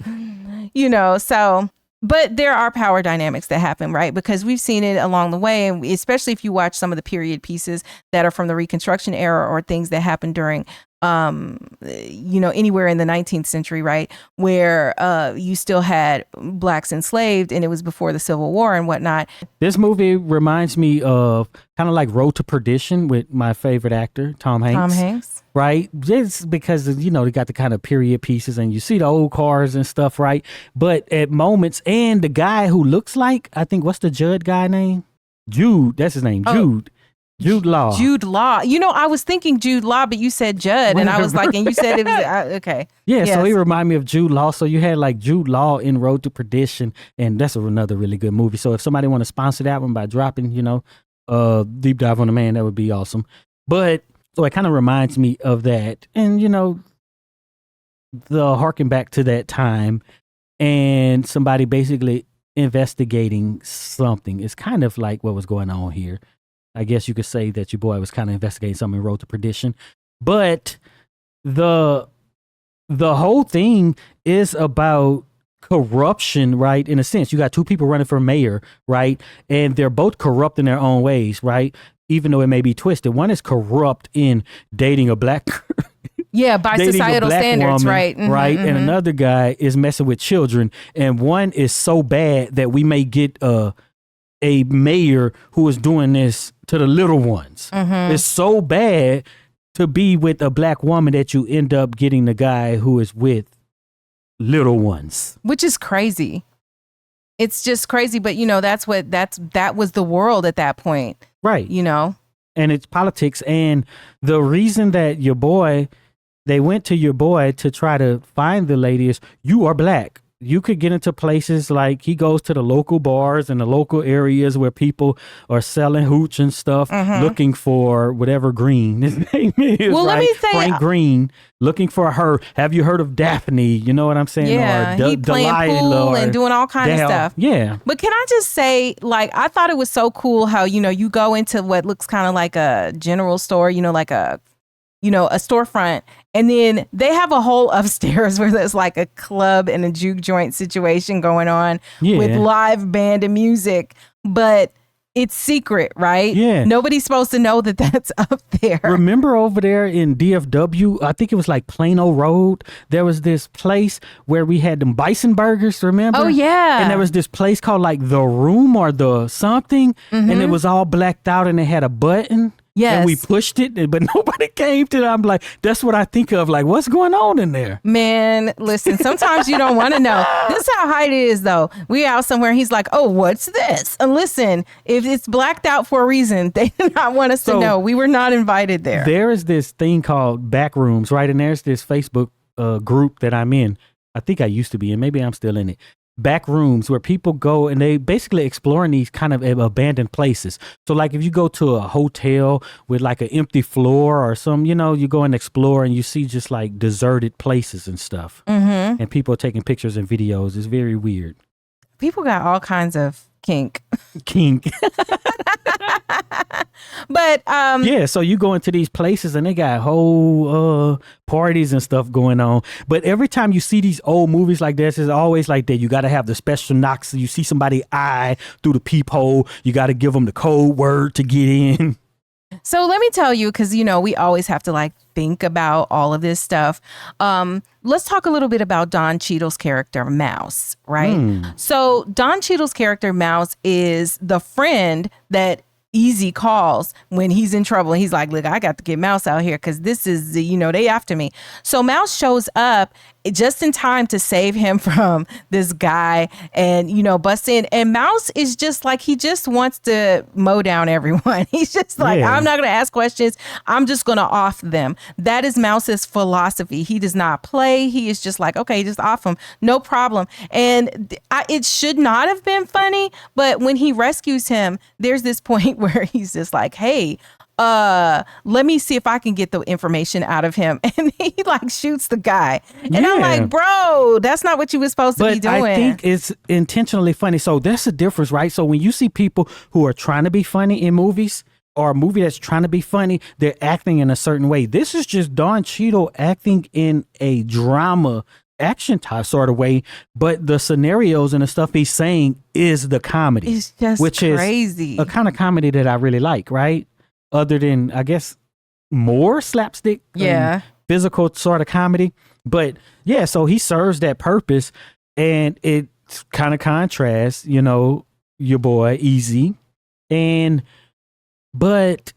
You know, so But there are power dynamics that happen, right? Because we've seen it along the way, and especially if you watch some of the period pieces that are from the Reconstruction era or things that happened during, anywhere in the 19th century, right? Where you still had blacks enslaved, and it was before the Civil War and whatnot. This movie reminds me of kind of like Road to Perdition with my favorite actor, Tom Hanks. Tom Hanks. Right? Just because, they got the kind of period pieces and you see the old cars and stuff, right? But at moments, and the guy who looks like, I think, what's the Judd guy name? Jude. That's his name. Jude. Jude Law. Jude Law. I was thinking Jude Law, but you said Judd. And I was like, and you said it was, okay. Yeah, Yes. so he reminded me of Jude Law. So you had like Jude Law in Road to Perdition. And that's another really good movie. So if somebody want to sponsor that one by dropping, Deep Dive on the Man, that would be awesome. But so it kind of reminds me of that. And, the harken back to that time and somebody basically investigating something is kind of like what was going on here. I guess you could say that your boy was kind of investigating something in Road to Perdition. But the whole thing is about corruption, right? In a sense, you got two people running for mayor, right? And they're both corrupt in their own ways, right? Even though it may be twisted. One is corrupt in dating a black Yeah, by dating a societal black standards, woman, right? Mhm, right? And mhm. another guy is messing with children. And one is so bad that we may get a mayor who is doing this to the little ones. It's so bad to be with a black woman that you end up getting the guy who is with little ones. Which is crazy. It's just crazy, but that was the world at that point. Right. And it's politics. And the reason that they went to your boy to try to find the lady is you are black. You could get into places like he goes to the local bars and the local areas where people are selling hooch and stuff, looking for whatever Green his name is. Well, let right? me say, Frank Green, looking for her. Have you heard of Daphne? You know what I'm saying? Yeah, or he playing pool and doing all kind of stuff. Yeah. But can I just say, I thought it was so cool how, you go into what looks kind of like a general store, like a storefront. And then they have a whole upstairs where there's like a club and a juke joint situation going on with live band and music. But it's secret, right? Yeah. Nobody's supposed to know that that's up there. Remember over there in DFW, I think it was like Plano Road, there was this place where we had them bison burgers, remember? Oh, yeah. And there was this place called like The Room or the something, and it was all blacked out and it had a button. Yes. And we pushed it, but nobody came to it. I'm like, that's what I think of. Like, what's going on in there? Man, listen, sometimes you don't want to know. This is how Heit is, though. We out somewhere. He's like, oh, what's this? And listen, if it's blacked out for a reason, they do not want us to know. We were not invited there. There is this thing called Backrooms, right? And there's this Facebook group that I'm in. I think I used to be in. Maybe I'm still in it. Back rooms where people go and they basically exploring these kind of abandoned places. So like if you go to a hotel with like an empty floor or some, you go and explore and you see just like deserted places and stuff. And people are taking pictures and videos. It's very weird. People got all kinds of kink. But yeah, so you go into these places and they got whole parties and stuff going on. But every time you see these old movies like this, it's always like that. You got to have the special knocks. You see somebody eye through the peephole. You got to give them the code word to get in. So let me tell you, because, we always have to think about all of this stuff. Let's talk a little bit about Don Cheadle's character, Mouse, right? So Don Cheadle's character, Mouse, is the friend that Easy calls when he's in trouble. He's like, look, I got to get Mouse out here because this is, they after me. So Mouse shows up just in time to save him from this guy and, busts in. And Mouse is just like, he just wants to mow down everyone. He's just like, I'm not going to ask questions. I'm just going to off them. That is Mouse's philosophy. He does not play. He is just like, okay, just off him. No problem. And it should not have been funny. But when he rescues him, there's this point where he's just like, hey, let me see if I can get the information out of him. And he shoots the guy. And I'm like, bro, that's not what you were supposed to be doing. I think it's intentionally funny. So that's the difference, right? So when you see people who are trying to be funny in movies or a movie that's trying to be funny, they're acting in a certain way. This is just Don Cheadle acting in a drama action type sort of way, but the scenarios and the stuff he's saying is the comedy. It's just which crazy. is a kind of comedy that I really like, right? Other than, I guess, more slapstick, physical sort of comedy. But yeah, so he serves that purpose, and it kind of contrasts, your boy Easy, but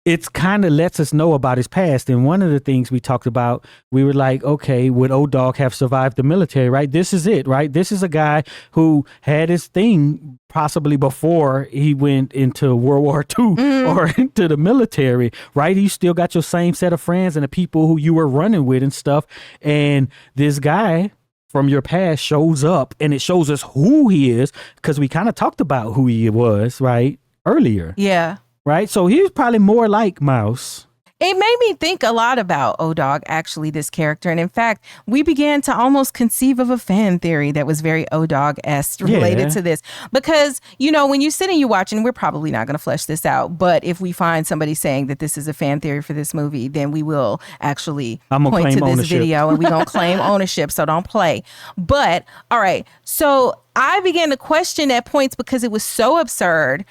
it's kind of lets us know about his past. And one of the things we talked about, we were like, okay, would O-Dog have survived the military, right? This is it, right? This is a guy who had his thing possibly before he went into World War II or into the military, right? You still got your same set of friends and the people who you were running with and stuff. And this guy from your past shows up, and it shows us who he is, because we kind of talked about who he was, right? Earlier. Yeah. Right? So he was probably more like Mouse. It made me think a lot about O-Dog, actually, this character. And in fact, we began to almost conceive of a fan theory that was very O-Dog-esque related to this. Because, when you sit and you watch, and we're probably not going to flesh this out, but if we find somebody saying that this is a fan theory for this movie, then we will actually point to this video and we're going to claim ownership. So don't play. But, all right. So I began to question at points because it was so absurd.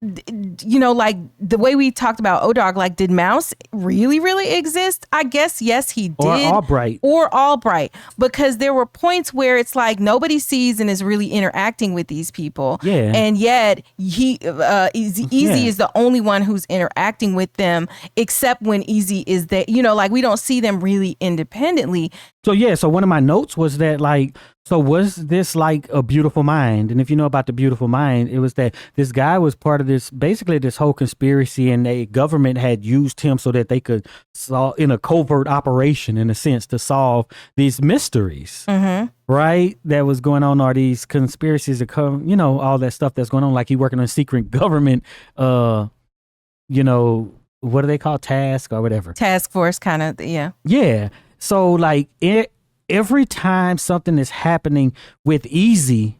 Like the way we talked about O-Dog, like, did Mouse really, really exist? I guess, yes, he did. Or Albright. Because there were points where it's like nobody sees and is really interacting with these people. Yeah. And yet Easy is the only one who's interacting with them, except when Easy is there. Like, we don't see them really independently. So one of my notes was that, like, so was this like A Beautiful Mind? And if you know about The Beautiful Mind, it was that this guy was part of this whole conspiracy, and the government had used him so that they could solve, in a covert operation, in a sense, to solve these mysteries, right? That was going on, or these conspiracies that come, all that stuff that's going on. Like, he working on a secret government, what do they call, task or whatever? Task force, kind of, yeah. Yeah. So, like, every time something is happening with Easy,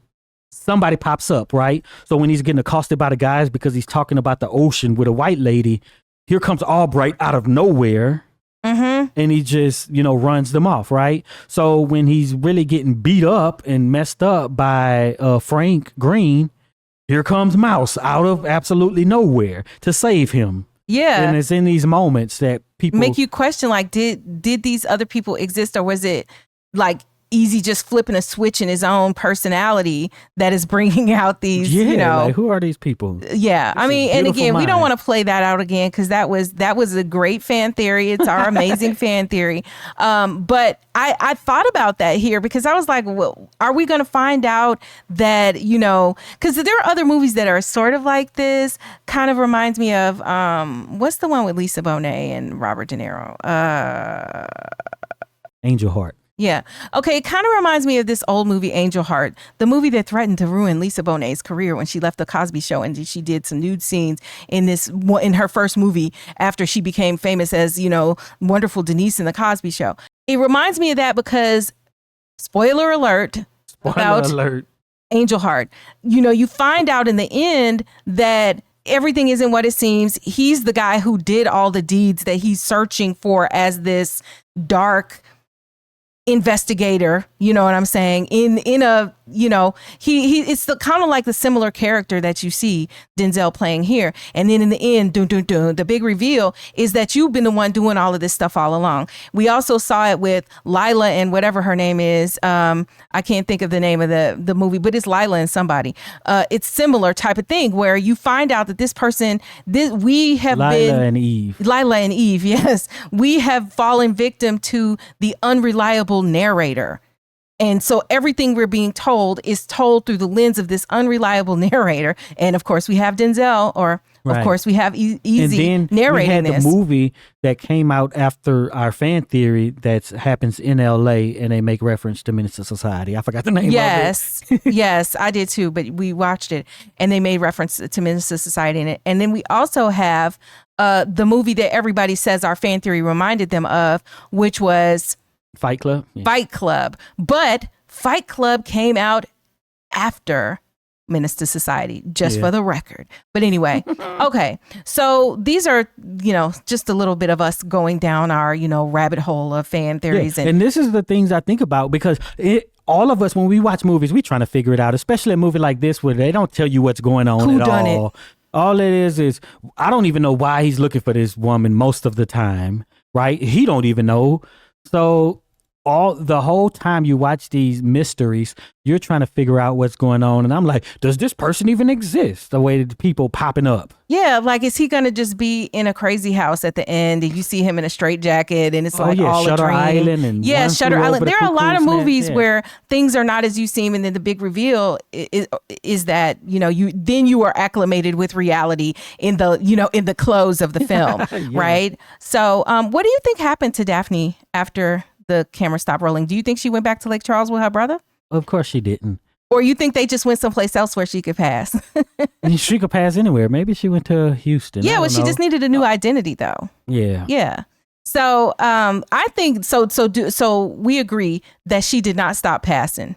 somebody pops up, right? So when he's getting accosted by the guys because he's talking about the ocean with a white lady, here comes Albright out of nowhere. And he just, runs them off, right? So when he's really getting beat up and messed up by Frank Green, here comes Mouse out of absolutely nowhere to save him. Yeah. And it's in these moments that people make you question, like, did these other people exist, or was it like Easy just flipping a switch in his own personality that is bringing out these, like, who are these people? Yeah. I mean, and again, we don't want to play that out again, because that was a great fan theory. It's our amazing fan theory. But I thought about that here, because I was like, well, are we going to find out that, because there are other movies that are sort of like this. Kind of reminds me of, what's the one with Lisa Bonet and Robert De Niro? Angel Heart. Yeah. Okay. It kind of reminds me of this old movie, Angel Heart, the movie that threatened to ruin Lisa Bonet's career when she left the Cosby Show, and she did some nude scenes in her first movie after she became famous as, wonderful Denise in the Cosby Show. It reminds me of that because, spoiler alert, Angel Heart, you find out in the end that everything isn't what it seems. He's the guy who did all the deeds that he's searching for as this dark investigator, you know what I'm saying? In a, he it's the kind of like the similar character that you see Denzel playing here. And then in the end, the big reveal is that you've been the one doing all of this stuff all along. We also saw it with Lila and whatever her name is. I can't think of the name of the movie, but it's Lila and somebody. It's similar type of thing where you find out that this person, Lila and Eve, yes. We have fallen victim to the unreliable narrator. And so everything we're being told is told through the lens of this unreliable narrator. And of course we have Denzel, of course we have Easy and then narrating we had this. The movie that came out after our fan theory that happens in LA, and they make reference to Menace to Society. I forgot the name of it. Yes, I did too, but we watched it and they made reference to Menace to Society in it. And then we also have the movie that everybody says our fan theory reminded them of, which was Fight Club. Yeah. Fight Club. But Fight Club came out after menace to society, just for the record. But anyway, okay. So these are, just a little bit of us going down our, rabbit hole of fan theories. Yeah. And this is the things I think about, because all of us, when we watch movies, we trying to figure it out, especially a movie like this where they don't tell you what's going on Who at done all. All it is I don't even know why he's looking for this woman most of the time, right? He don't even know. So the whole time you watch these mysteries, you're trying to figure out what's going on. And I'm like, does this person even exist? The way that people popping up. Yeah, like, is he going to just be in a crazy house at the end and you see him in a straitjacket and it's all Shutter a dream? Island and Shutter Island. There are a lot of movies nest, where things are not as you seem, and then the big reveal is that you are acclimated with reality in the close of the film, right? So, what do you think happened to Daphne after the camera stopped rolling? Do you think she went back to Lake Charles with her brother? Of course she didn't. Or you think they just went someplace else where she could pass? She could pass anywhere. Maybe she went to Houston. Yeah, well, she just needed a new identity, though. Yeah. Yeah. So I think so we agree that she did not stop passing.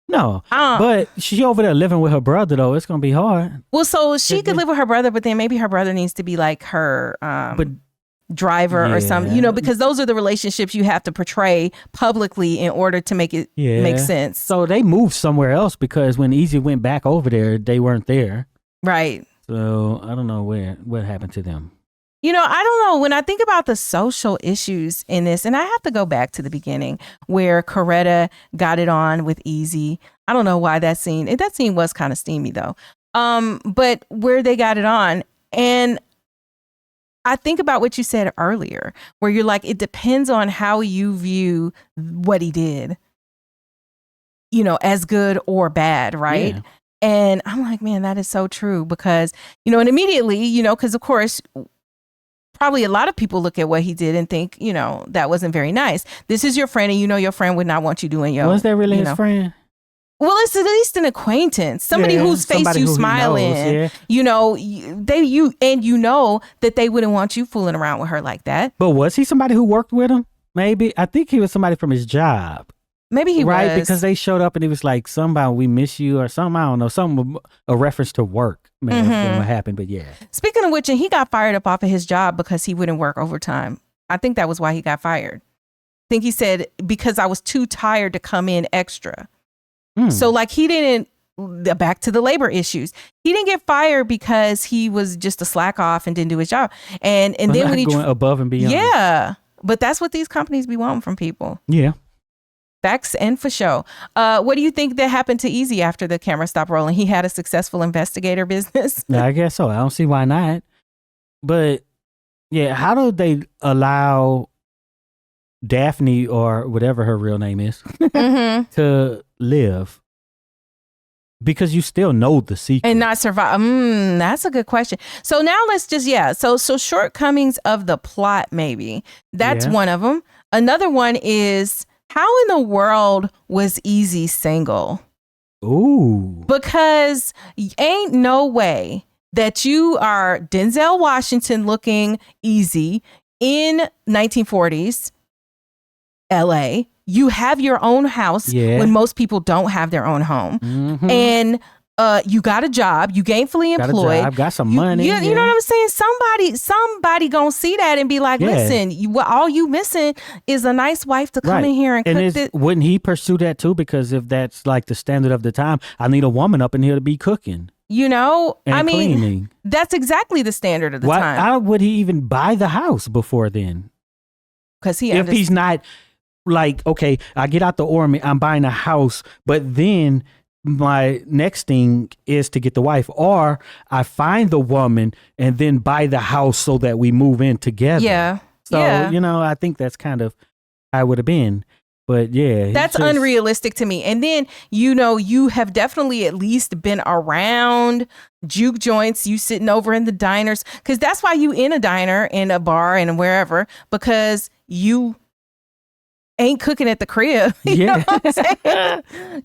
No, but she over there living with her brother, though. It's going to be hard. Well, so she could live with her brother, but then maybe her brother needs to be like her driver or something, because those are the relationships you have to portray publicly in order to make it make sense. So they moved somewhere else because when Easy went back over there, they weren't there. Right. So I don't know what happened to them. I don't know. When I think about the social issues in this, and I have to go back to the beginning where Coretta got it on with Easy. I don't know why that scene was kind of steamy though. But where they got it on, and I think about what you said earlier, where you're like, it depends on how you view what he did, as good or bad, right? Yeah. And I'm like, man, that is so true because, and immediately, because of course, probably a lot of people look at what he did and think, that wasn't very nice. This is your friend and your friend would not want you doing Was that really his friend? Well, it's at least an acquaintance, somebody whose face you smile in. That they wouldn't want you fooling around with her like that. But was he somebody who worked with him? Maybe. I think he was somebody from his job. Maybe he was. Right, because they showed up and he was like, somebody, we miss you or something. I don't know, something, a reference to work. May have been what happened, but yeah. Speaking of which, and he got fired up off of his job because he wouldn't work overtime. I think that was why he got fired. I think he said, because I was too tired to come in extra. So like he didn't, back to the labor issues. He didn't get fired because he was just a slack off and didn't do his job. And then when he going above and beyond. Yeah. But that's what these companies be wanting from people. Yeah. Facts and for show. What do you think that happened to Easy after the camera stopped rolling? He had a successful investigator business. Yeah, I guess so. I don't see why not. But yeah, how do they allow Daphne or whatever her real name is to live? Because you still know the secret and not survive. That's a good question. So now let's just so shortcomings of the plot, maybe that's one of them. Another one is, how in the world was Easy single? Ooh, because ain't no way that you are Denzel Washington looking Easy in 1940s LA. You have your own house when most people don't have their own home. And you got a job, you gainfully employed. I've got some money. You know what I'm saying? Somebody gonna see that and be like, listen, all you missing is a nice wife to come in here and cook this. Wouldn't he pursue that too? Because if that's like the standard of the time, I need a woman up in here to be cooking. And cleaning. That's exactly the standard of the time. How would he even buy the house before then? Because if he's not like, okay, I get out the army, I'm buying a house, but then my next thing is to get the wife, or I find the woman and then buy the house so that we move in together. Yeah. So, I think that's kind of how it would have been. But yeah. That's unrealistic to me. And then, you have definitely at least been around juke joints, you sitting over in the diners, because that's why you in a diner, in a bar, and wherever, because you ain't cooking at the crib. You know what I'm saying? And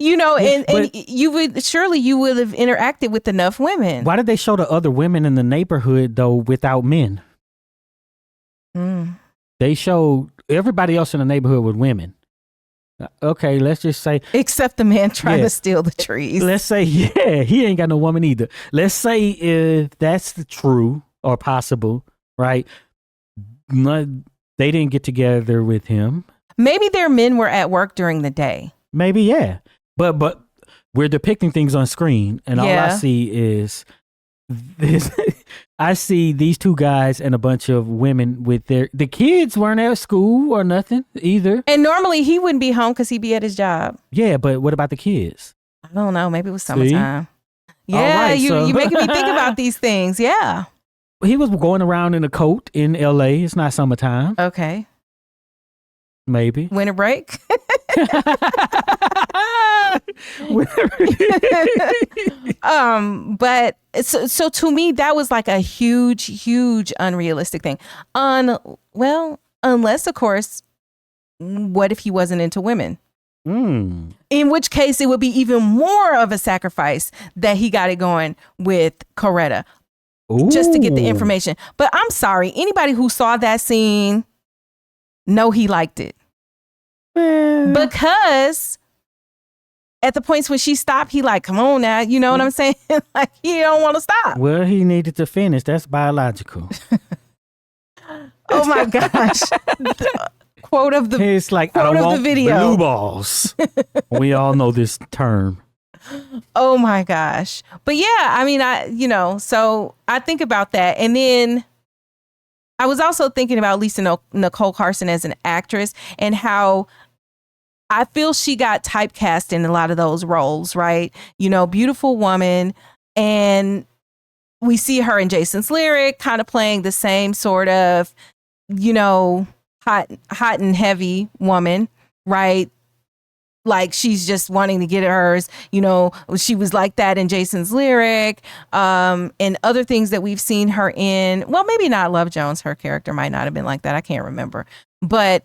you would have interacted with enough women. Why did they show the other women in the neighborhood though without men? They showed everybody else in the neighborhood with women. Okay, let's just say, Except the man trying Yeah. to steal the trees. let's say, yeah, he ain't got no woman either. Let's say if that's the true or possible, right? They didn't get together with him. Maybe their men were at work during the day. Maybe, yeah. But we're depicting things on screen, and all I Yeah. see is this. I see these two guys and a bunch of women with the kids weren't at school or nothing either. And normally he wouldn't be home because he'd be at his job. Yeah, but what about the kids? I don't know. Maybe it was summertime. All Yeah, right, so- you making me think about these things. Yeah. He was going around in a coat in LA. It's not summertime. Okay. Maybe. Winter break. But so to me, that was like a huge unrealistic thing. Unless of course, what if he wasn't into women? Mm. In which case, it would be even more of a sacrifice that he got it going with Coretta just to get the Ooh. information. But I'm sorry, anybody who saw that scene, know he liked it. Man. Because at the points when she stopped, he like, come on now, you know what I'm saying? Like, he don't want to stop. Well, he needed to finish. That's biological. Oh my gosh. The quote of the It's like, I quote don't of the want video. blue balls. We all know this term. Oh my gosh. But yeah, I mean, so I think about that. And then I was also thinking about Lisa Nicole Carson as an actress and how I feel she got typecast in a lot of those roles, right? Beautiful woman. And we see her in Jason's Lyric kind of playing the same sort of, hot and heavy woman, right? Like she's just wanting to get hers, she was like that in Jason's Lyric, and other things that we've seen her in. Well, maybe not Love Jones. Her character might not have been like that. I can't remember. But,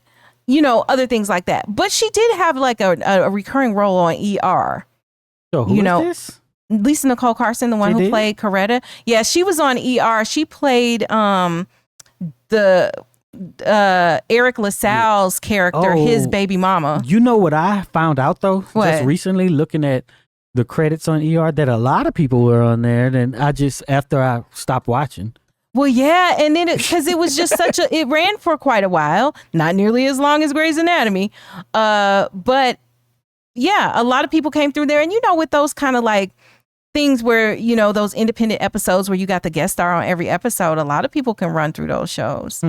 other things like that. But she did have like a recurring role on ER. So who is this? Lisa Nicole Carson, the one She who did? played Coretta. Yeah, she was on ER. She played the Eric LaSalle's character, his Oh. baby mama. You know what I found out though? What? Just recently looking at the credits on ER that a lot of people were on there. And after I stopped watching. Well, yeah, and then because it was just it ran for quite a while, not nearly as long as Grey's Anatomy, but yeah, a lot of people came through there, and with those kind of like things where those independent episodes where you got the guest star on every episode, a lot of people can run through those shows.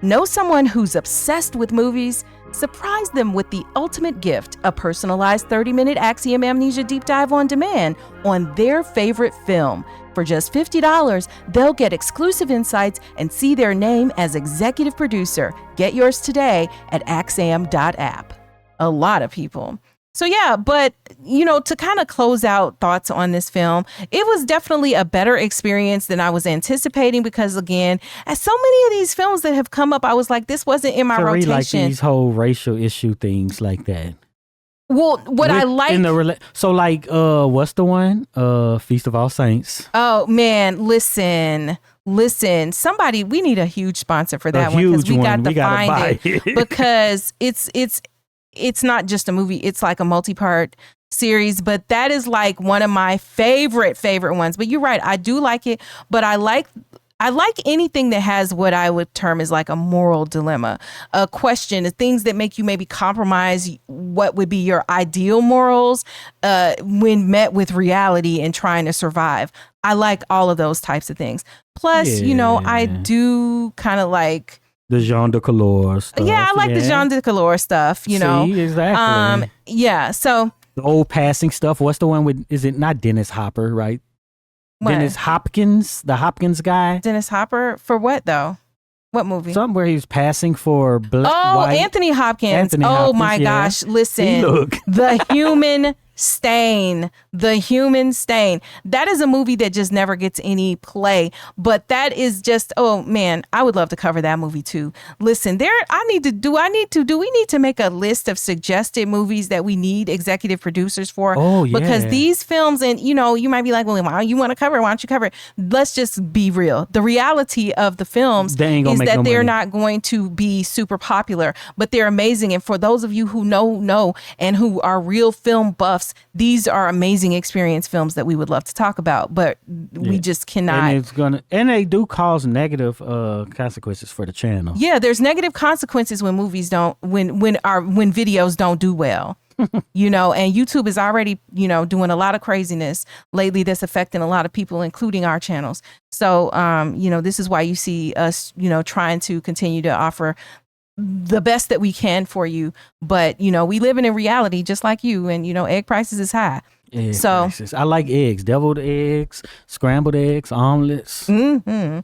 Know someone who's obsessed with movies? Surprise them with the ultimate gift, a personalized 30-minute Axiom Amnesia deep dive on demand on their favorite film. For just $50, they'll get exclusive insights and see their name as executive producer. Get yours today at axiom.app. A lot of people. So yeah, but to kind of close out thoughts on this film, it was definitely a better experience than I was anticipating because again, as so many of these films that have come up, I was like, this wasn't in my So rotation. like these whole racial issue things like that. Well, what I like in the so like what's the one? Feast of All Saints. Oh man, listen. Somebody, we need a huge sponsor for that one because huge we one. got to We gotta find buy it it. because it's not just a movie. It's like a multi-part series, but that is like one of my favorite ones. But you're right. I do like it, but I like anything that has what I would term as like a moral dilemma, a question, things that make you maybe compromise what would be your ideal morals when met with reality and trying to survive. I like all of those types of things. Plus, I do kind of like The Jean de Couleur stuff. Yeah, I like the Jean de Couleur stuff, See, exactly. Yeah, so the old passing stuff. What's the one with, is it not Dennis Hopper, right? what? Dennis Hopkins, the Hopkins guy. Dennis Hopper for what though? What movie? Something where he was passing for black. Oh, white. Anthony Hopkins. Anthony oh Hopkins, my yeah. gosh, listen. See, look. The human Stain, The Human Stain. That is a movie that just never gets any play, but that is just, oh man, I would love to cover that movie too. Listen, do we need to make a list of suggested movies that we need executive producers for? Oh, yeah. Because these films, and you know, you might be like, well, why don't you want to cover it? Why don't you cover it? Let's just be real. The reality of the films is that they're not going to be super popular, but they're amazing. And for those of you who know, and who are real film buffs, these are amazing experience films that we would love to talk about, but we just cannot. And they do cause negative consequences for the channel. Yeah, there's negative consequences when movies don't, when videos don't do well. You know, and YouTube is already, you know, doing a lot of craziness lately that's affecting a lot of people, including our channels. So, you know, this is why you see us, you know, trying to continue to offer the best that we can for you. But, you know, we live in a reality just like you, and, you know, egg prices is high. Prices. I like eggs, deviled eggs, scrambled eggs, omelets. Mm-hmm.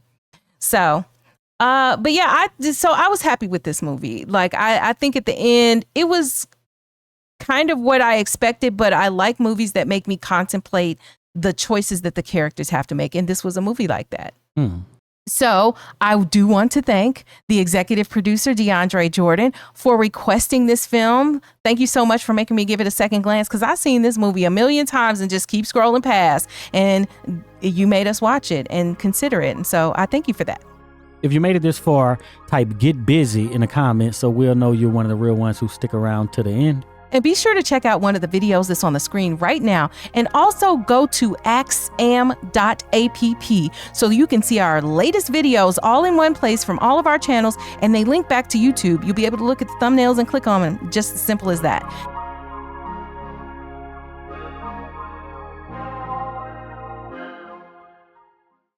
So, but yeah, I was happy with this movie. Like, I think at the end, it was kind of what I expected, but I like movies that make me contemplate the choices that the characters have to make. And this was a movie like that. So I do want to thank the executive producer, DeAndre Jordan, for requesting this film. Thank you so much for making me give it a second glance, because I've seen this movie a million times and just keep scrolling past. And you made us watch it and consider it. And so I thank you for that. If you made it this far, type "get busy" in the comments so we'll know you're one of the real ones who stick around to the end. And be sure to check out one of the videos that's on the screen right now. And also go to axiom.app so you can see our latest videos all in one place from all of our channels. And they link back to YouTube. You'll be able to look at the thumbnails and click on them. Just as simple as that.